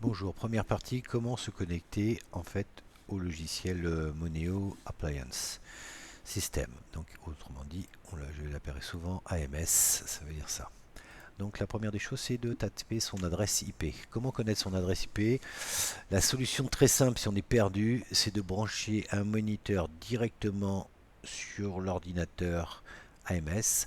Bonjour, première partie, comment se connecter en fait au logiciel Moneo Appliance System. Donc autrement dit, je l'appellerai souvent AMS, ça veut dire ça. Donc la première des choses, c'est de taper son adresse IP. Comment connaître son adresse IP? La solution très simple si on est perdu, c'est de brancher un moniteur directement sur l'ordinateur AMS.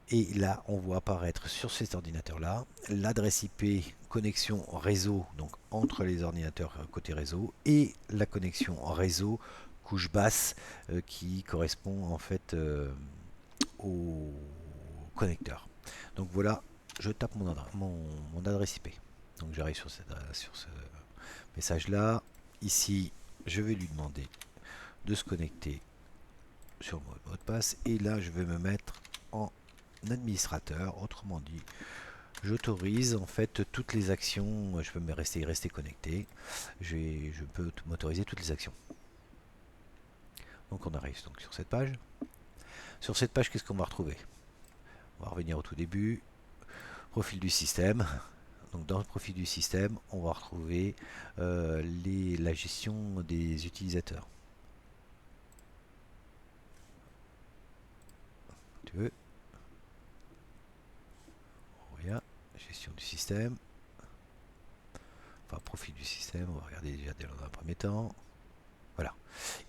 Et là, on voit apparaître sur cet ordinateur-là l'adresse IP connexion réseau, donc entre les ordinateurs côté réseau, et la connexion réseau couche basse qui correspond en fait au connecteur. Donc voilà, je tape mon adresse IP. Donc j'arrive sur ce message-là. Ici, je vais lui demander de se connecter sur le mot de passe. Et là, je vais me mettre en administrateur. Autrement dit, j'autorise en fait toutes les actions. Je peux rester connecté. Je peux m'autoriser toutes les actions. Donc on arrive donc sur cette page. Sur cette page, qu'est-ce qu'on va retrouver? On va revenir au tout début. Profil du système. Donc dans le profil du système, on va retrouver la gestion des utilisateurs. Tu veux? Regarde, gestion du système. Enfin, profil du système, on va regarder déjà dans un premier temps. Voilà.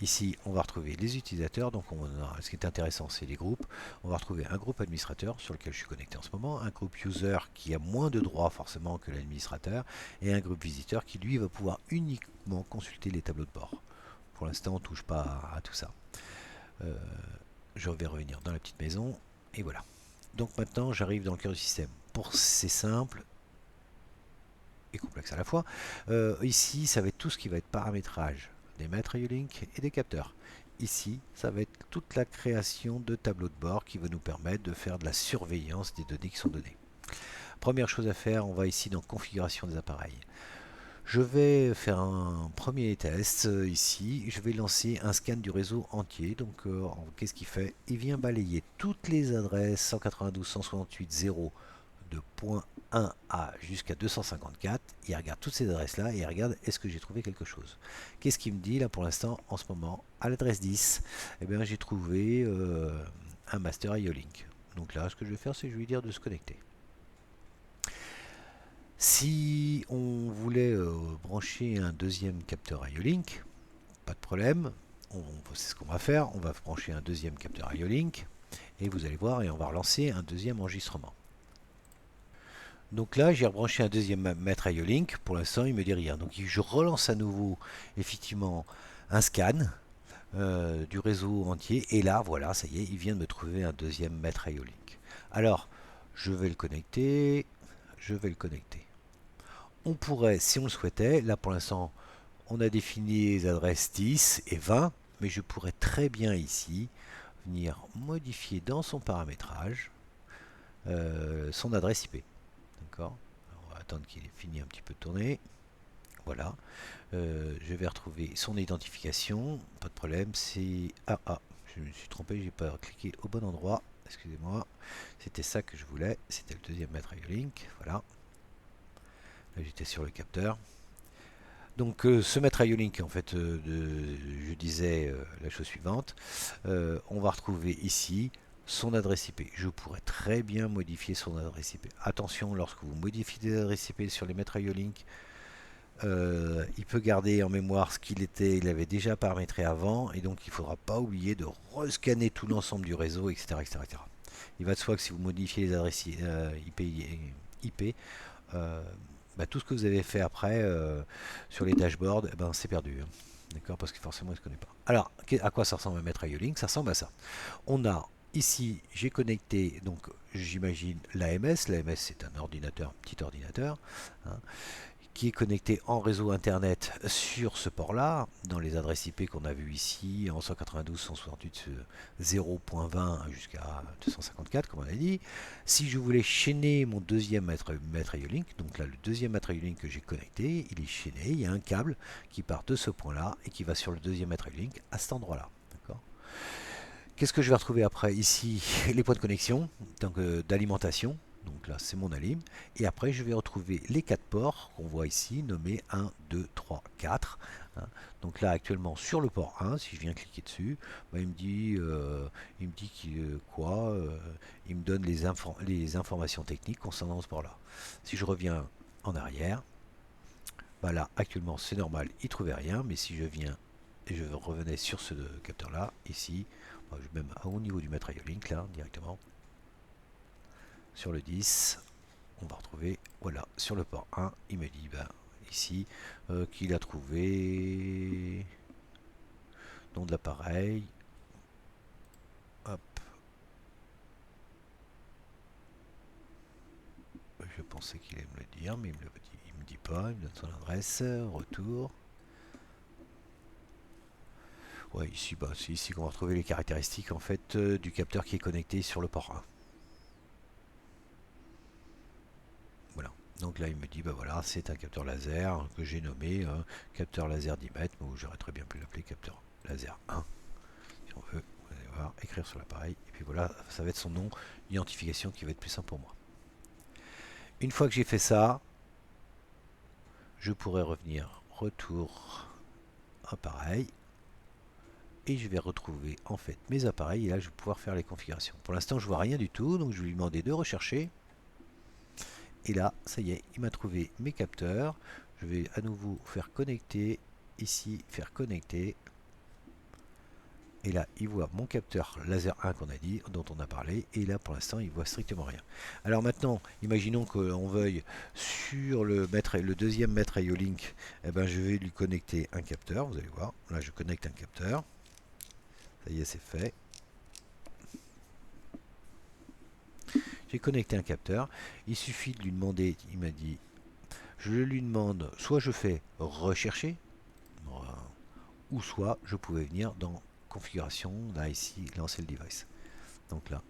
Ici, on va retrouver les utilisateurs. Donc, ce qui est intéressant, c'est les groupes. On va retrouver un groupe administrateur sur lequel je suis connecté en ce moment, un groupe user qui a moins de droits forcément que l'administrateur, et un groupe visiteur qui, lui, va pouvoir uniquement consulter les tableaux de bord. Pour l'instant, on ne touche pas à tout ça. Euh, je vais revenir dans la petite maison, et voilà. Donc maintenant, j'arrive dans le cœur du système. Pour c'est simple et complexe à la fois. Ici, ça va être tout ce qui va être paramétrage des maîtres IO-Link et des capteurs. Ici, ça va être toute la création de tableaux de bord qui va nous permettre de faire de la surveillance des données qui sont données. Première chose à faire, on va ici dans configuration des appareils. Je vais faire un premier test ici. Je vais lancer un scan du réseau entier. Donc, qu'est-ce qu'il fait? Il vient balayer toutes les adresses 192.168.0 de point 1 à jusqu'à 254. Il regarde toutes ces adresses-là et il regarde est-ce que j'ai trouvé quelque chose. Qu'est-ce qu'il me dit là pour l'instant en ce moment? À l'adresse 10, eh bien, j'ai trouvé un master IO-Link. Donc là, ce que je vais faire, c'est que je vais lui dire de se connecter. Si on voulait brancher un deuxième capteur IO-Link, pas de problème. C'est ce qu'on va faire. On va brancher un deuxième capteur IO-Link et vous allez voir et on va relancer un deuxième enregistrement. Donc là, j'ai rebranché un deuxième mètre IO-Link. Pour l'instant, il me dit rien. Donc je relance à nouveau effectivement un scan du réseau entier. Et là, voilà, ça y est, il vient de me trouver un deuxième mètre IO-Link. Alors, je vais le connecter. Je vais le connecter. On pourrait, si on le souhaitait, là pour l'instant, on a défini les adresses 10 et 20, mais je pourrais très bien ici venir modifier dans son paramétrage son adresse IP. D'accord. On va attendre qu'il ait fini un petit peu de tourner. Voilà. Je vais retrouver son identification. Pas de problème. C'est. Je me suis trompé, j'ai pas cliqué au bon endroit. Excusez-moi. C'était ça que je voulais. C'était le deuxième mètre IO-Link. Voilà. Là, j'étais sur le capteur. Donc ce mètre IO-Link, en fait, je disais la chose suivante. On va retrouver ici son adresse IP. Je pourrais très bien modifier son adresse IP. Attention, lorsque vous modifiez l'adresse IP sur les mètres IO-Link, il peut garder en mémoire ce qu'il était, il avait déjà paramétré avant, et donc il ne faudra pas oublier de rescanner tout l'ensemble du réseau, etc., etc., etc. Il va de soi que si vous modifiez les adresses IP, bah, tout ce que vous avez fait après sur les dashboards, eh ben, c'est perdu. Hein. D'accord. Parce que forcément, il ne se connaît pas. Alors, à quoi ça ressemble à mettre IO-Link? Ça ressemble à ça. On a ici, j'ai connecté, donc j'imagine l'AMS. L'AMS, c'est un ordinateur, un petit ordinateur. Hein, qui est connecté en réseau internet sur ce port-là, dans les adresses IP qu'on a vues ici, en 192.168.0.20 jusqu'à 254, comme on a dit. Si je voulais chaîner mon deuxième mètre IO-Link, donc là le deuxième mètre IO-Link que j'ai connecté, il est chaîné, il y a un câble qui part de ce point-là et qui va sur le deuxième mètre IO-Link à cet endroit-là. Qu'est-ce que je vais retrouver après? Ici, les points de connexion, donc d'alimentation. Donc là, c'est mon alim. Et après, je vais retrouver les 4 ports qu'on voit ici, nommés 1, 2, 3, 4. Hein. Donc là, actuellement, sur le port 1, si je viens cliquer dessus, bah, il me dit quoi il me donne les informations techniques concernant ce port-là. Si je reviens en arrière, bah là, actuellement, c'est normal, il ne trouvait rien. Mais si je viens et je revenais sur ce capteur-là, ici, bah, même au niveau du mètre IO-Link, là, directement, sur le 10, on va retrouver, voilà, sur le port 1, il me dit ben, ici qu'il a trouvé nom de l'appareil. Hop, je pensais qu'il allait me le dire, mais il me dit pas, il me donne son adresse, retour. Ouais, ici, bah, c'est ici qu'on va retrouver les caractéristiques en fait du capteur qui est connecté sur le port 1. Voilà. Donc là, il me dit, bah voilà, c'est un capteur laser que j'ai nommé capteur laser 10 mètres, mais j'aurais très bien pu l'appeler capteur laser 1, si on veut. Vous allez voir, écrire sur l'appareil, et puis voilà, ça va être son nom, identification qui va être plus simple pour moi. Une fois que j'ai fait ça, je pourrais revenir, retour appareil, et je vais retrouver en fait mes appareils, et là je vais pouvoir faire les configurations. Pour l'instant, je vois rien du tout, donc je vais lui demander de rechercher. Et là, ça y est, il m'a trouvé mes capteurs. Je vais à nouveau faire connecter. Ici, faire connecter. Et là, il voit mon capteur laser 1 qu'on a dit, dont on a parlé. Et là, pour l'instant, il voit strictement rien. Alors maintenant, imaginons qu'on veuille sur le deuxième mètre IO-Link, eh ben, je vais lui connecter un capteur. Vous allez voir. Là, je connecte un capteur. Ça y est, c'est fait. J'ai connecté un capteur. Il suffit de lui demander, il m'a dit, je lui demande, soit je fais rechercher, ou soit je pouvais venir dans configuration, là ici, lancer le device. Donc là,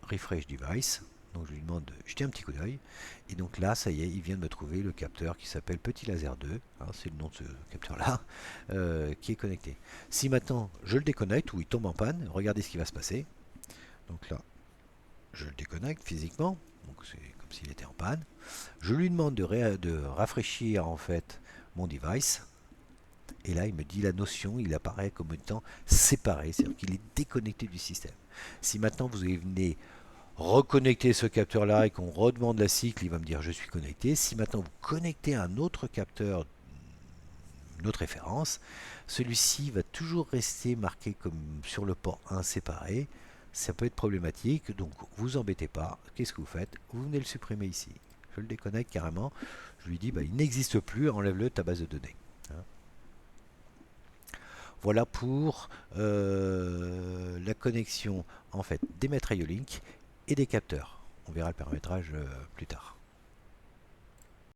refresh device, donc je lui demande de jeter un petit coup d'œil, et donc là, ça y est, il vient de me trouver le capteur qui s'appelle Petit Laser 2, hein, c'est le nom de ce capteur-là, qui est connecté. Si maintenant je le déconnecte ou il tombe en panne, regardez ce qui va se passer. Donc là, je le déconnecte physiquement, donc c'est comme s'il était en panne. Je lui demande de rafraîchir en fait mon device. Et là, il me dit la notion, il apparaît comme étant séparé, c'est-à-dire qu'il est déconnecté du système. Si maintenant vous venez reconnecter ce capteur-là et qu'on redemande la cycle, il va me dire je suis connecté. Si maintenant vous connectez un autre capteur, une autre référence, celui-ci va toujours rester marqué comme sur le port 1 séparé. Ça peut être problématique, donc vous embêtez pas. Qu'est-ce que vous faites? Vous venez le supprimer ici. Je le déconnecte carrément. Je lui dis bah, il n'existe plus, enlève-le de ta base de données. Voilà pour la connexion en fait des mètres IO-Link et des capteurs. On verra le paramétrage plus tard.